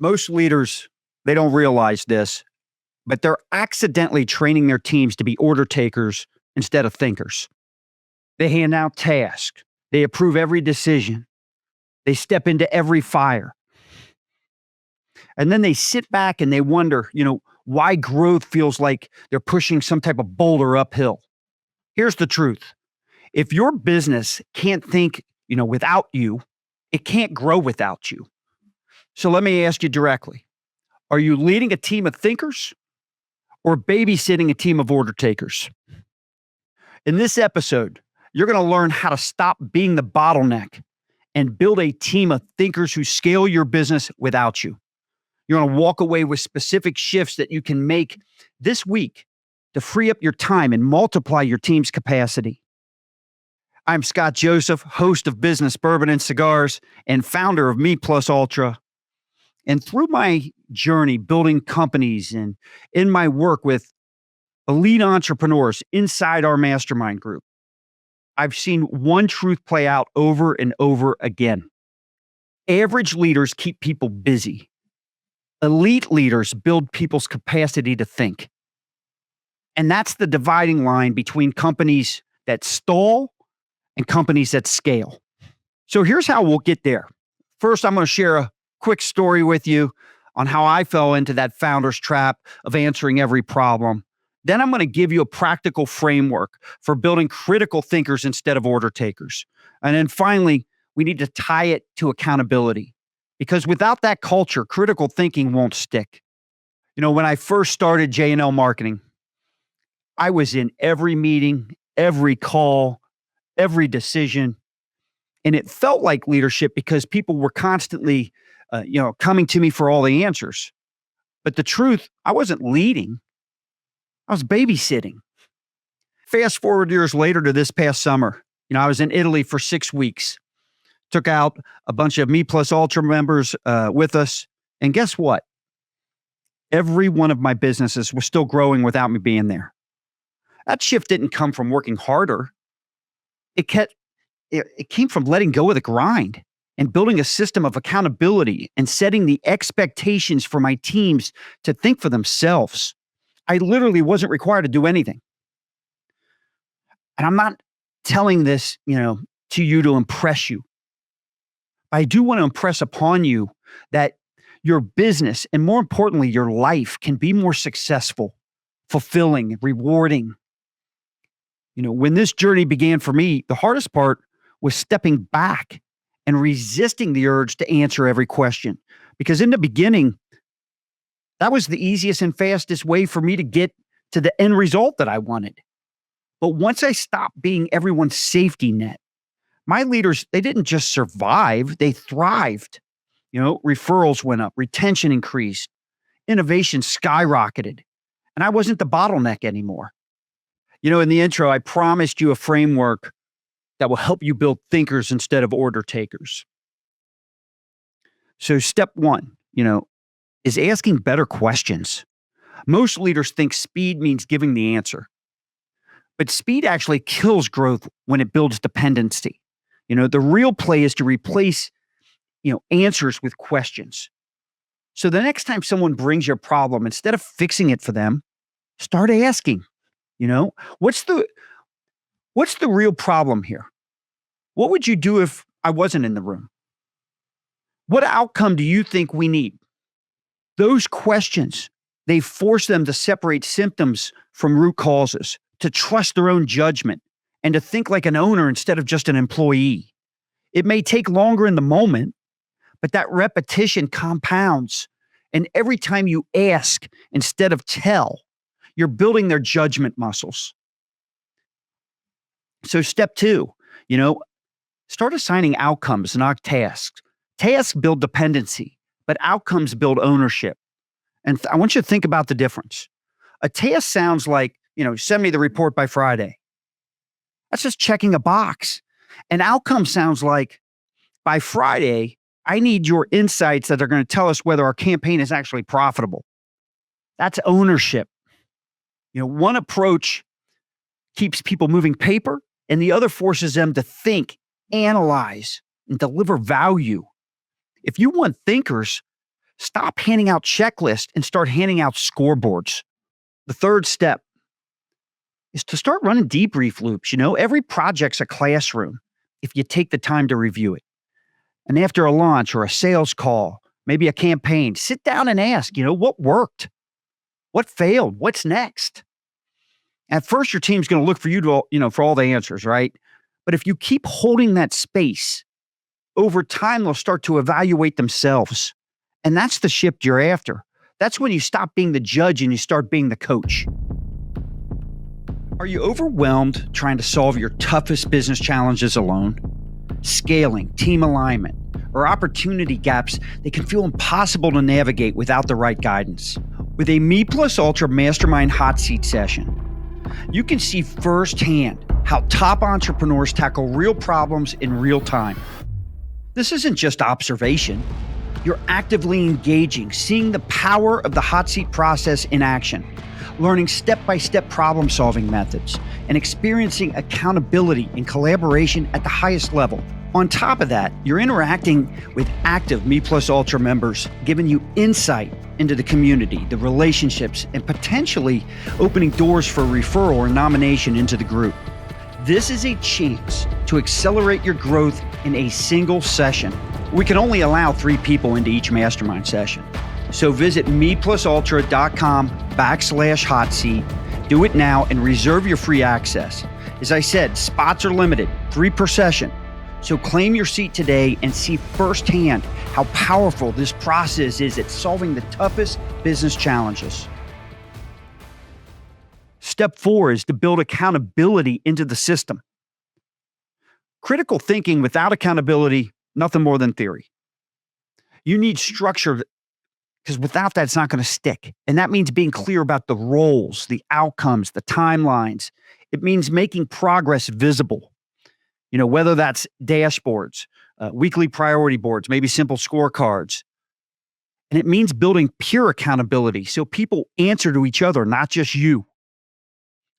Most leaders, they don't realize this, but they're accidentally training their teams to be order takers instead of thinkers. They hand out tasks, they approve every decision, they step into every fire. And then they sit back and they wonder, why growth feels like they're pushing some type of boulder uphill. Here's the truth. If your business can't think, without you, it can't grow without you. So let me ask you directly. Are you leading a team of thinkers or babysitting a team of order takers? In this episode, you're going to learn how to stop being the bottleneck and build a team of thinkers who scale your business without you. You're going to walk away with specific shifts that you can make this week to free up your time and multiply your team's capacity. I'm Scott Joseph, host of Business Bourbon and Cigars and founder of Me Plus Ultra. And through my journey building companies and in my work with elite entrepreneurs inside our mastermind group, I've seen one truth play out over and over again. Average leaders keep people busy. Elite leaders build people's capacity to think. And that's the dividing line between companies that stall and companies that scale. So here's how we'll get there. First, I'm going to share a quick story with you on how I fell into that founder's trap of answering every problem. Then I'm going to give you a practical framework for building critical thinkers instead of order takers. And then finally, we need to tie it to accountability. Because without that culture, critical thinking won't stick. When I first started J&L Marketing, I was in every meeting, every call, every decision. And it felt like leadership because people were constantly, coming to me for all the answers. But the truth, I wasn't leading. I was babysitting. Fast forward years later to this past summer. I was in Italy for 6 weeks. Took out a bunch of Me Plus Ultra members with us. And guess what? Every one of my businesses was still growing without me being there. That shift didn't come from working harder. It came from letting go of the grind and building a system of accountability and setting the expectations for my teams to think for themselves. I literally wasn't required to do anything. And I'm not telling this, to you to impress you. I do want to impress upon you that your business and more importantly, your life can be more successful, fulfilling, rewarding. When this journey began for me, the hardest part was stepping back and resisting the urge to answer every question. Because in the beginning, that was the easiest and fastest way for me to get to the end result that I wanted. But once I stopped being everyone's safety net, my leaders, they didn't just survive, they thrived. Referrals went up, retention increased, innovation skyrocketed, and I wasn't the bottleneck anymore. In the intro, I promised you a framework that will help you build thinkers instead of order takers. So step one, is asking better questions. Most leaders think speed means giving the answer, but speed actually kills growth when it builds dependency. The real play is to replace, answers with questions. So the next time someone brings you a problem, instead of fixing it for them, start asking, what's the real problem here? What would you do if I wasn't in the room? What outcome do you think we need? Those questions, they force them to separate symptoms from root causes, to trust their own judgment, and to think like an owner instead of just an employee. It may take longer in the moment, but that repetition compounds. And every time you ask instead of tell, you're building their judgment muscles. So step two, start assigning outcomes, not tasks. Tasks build dependency, but outcomes build ownership. And I want you to think about the difference. A task sounds like, send me the report by Friday. That's just checking a box. An outcome sounds like, by Friday, I need your insights that are going to tell us whether our campaign is actually profitable. That's ownership. One approach keeps people moving paper, and the other forces them to think, analyze, and deliver value. If you want thinkers, Stop handing out checklists and start handing out scoreboards. The third step is to start running debrief loops. Every project's a classroom if you take the time to review it. And after a launch or a sales call, maybe a campaign, sit down and ask, what worked? What failed? What's next? At first, your team's going to look for you to, for all the answers, right? But if you keep holding that space, over time, they'll start to evaluate themselves. And that's the shift you're after. That's when you stop being the judge and you start being the coach. Are you overwhelmed trying to solve your toughest business challenges alone? Scaling, team alignment, or opportunity gaps that can feel impossible to navigate without the right guidance. With a Me Plus Ultra Mastermind Hot Seat session, you can see firsthand how top entrepreneurs tackle real problems in real time. This isn't just observation. You're actively engaging, seeing the power of the hot seat process in action, learning step-by-step problem-solving methods, and experiencing accountability and collaboration at the highest level. On top of that, you're interacting with active Me Plus Ultra members, giving you insight into the community, the relationships, and potentially opening doors for referral or nomination into the group. This is a chance to accelerate your growth in a single session. We can only allow 3 people into each mastermind session. So visit meplusultra.com/hot seat. Do it now and reserve your free access. As I said, spots are limited, 3 per session. So claim your seat today and see firsthand how powerful this process is at solving the toughest business challenges. Step 4 is to build accountability into the system. Critical thinking without accountability, nothing more than theory. You need structure because without that, it's not going to stick. And that means being clear about the roles, the outcomes, the timelines. It means making progress visible. Whether that's dashboards, weekly priority boards, maybe simple scorecards. And it means building peer accountability so people answer to each other, not just you.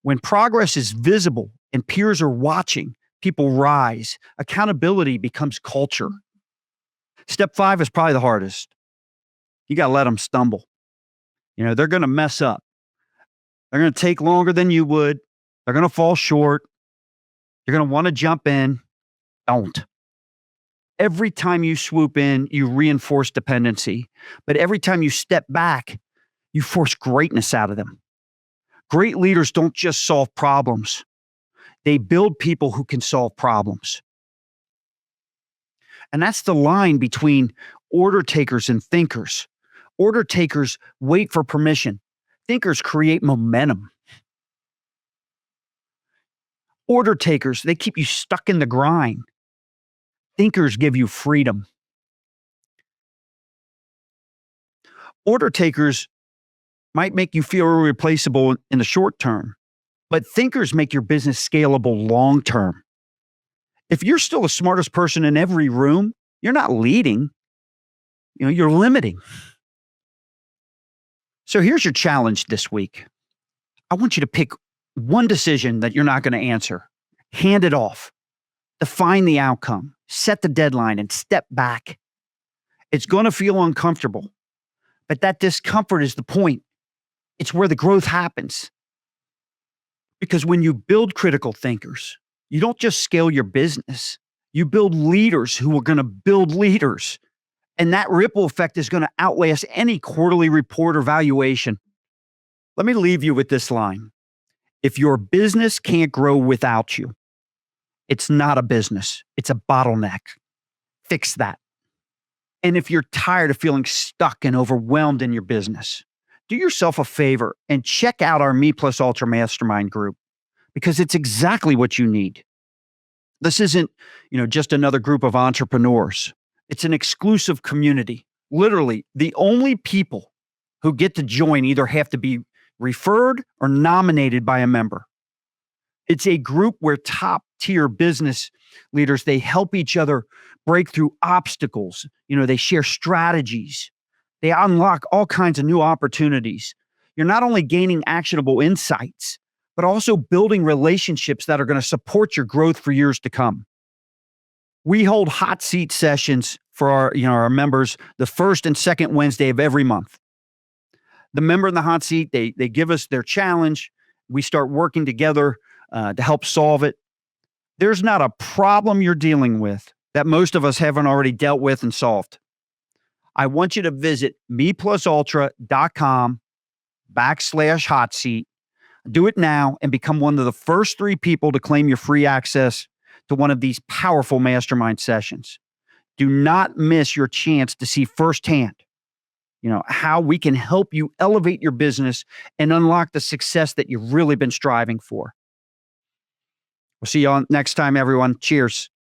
When progress is visible and peers are watching, people rise. Accountability becomes culture. Step 5 is probably the hardest. You got to let them stumble. They're going to mess up. They're going to take longer than you would. They're going to fall short. You're going to want to jump in. Don't. Every time you swoop in, you reinforce dependency. But every time you step back, you force greatness out of them. Great leaders don't just solve problems. They build people who can solve problems. And that's the line between order takers and thinkers. Order takers wait for permission. Thinkers create momentum. Order takers, they keep you stuck in the grind. Thinkers give you freedom. Order takers might make you feel irreplaceable in the short term, but thinkers make your business scalable long term. If you're still the smartest person in every room, you're not leading. You're limiting. So here's your challenge this week. I want you to pick one decision that you're not going to answer. Hand it off. Define the outcome. Set the deadline and step back. It's going to feel uncomfortable, but that discomfort is the point. It's where the growth happens. Because when you build critical thinkers, you don't just scale your business. You build leaders who are going to build leaders. And that ripple effect is going to outlast any quarterly report or valuation. Let me leave you with this line. If your business can't grow without you, it's not a business. It's a bottleneck. Fix that. And if you're tired of feeling stuck and overwhelmed in your business, do yourself a favor and check out our Me Plus Ultra Mastermind group because it's exactly what you need. This isn't, just another group of entrepreneurs. It's an exclusive community. Literally, the only people who get to join either have to be referred or nominated by a member. It's a group where top-tier business leaders, they help each other break through obstacles. They share strategies. They unlock all kinds of new opportunities. You're not only gaining actionable insights, but also building relationships that are going to support your growth for years to come. We hold hot seat sessions for our members the first and second Wednesday of every month. The member in the hot seat, they give us their challenge. We start working together to help solve it. There's not a problem you're dealing with that most of us haven't already dealt with and solved. I want you to visit meplusultra.com/hot seat. Do it now and become one of the first 3 people to claim your free access to one of these powerful mastermind sessions. Do not miss your chance to see firsthand, how we can help you elevate your business and unlock the success that you've really been striving for. We'll see you on next time, everyone. Cheers.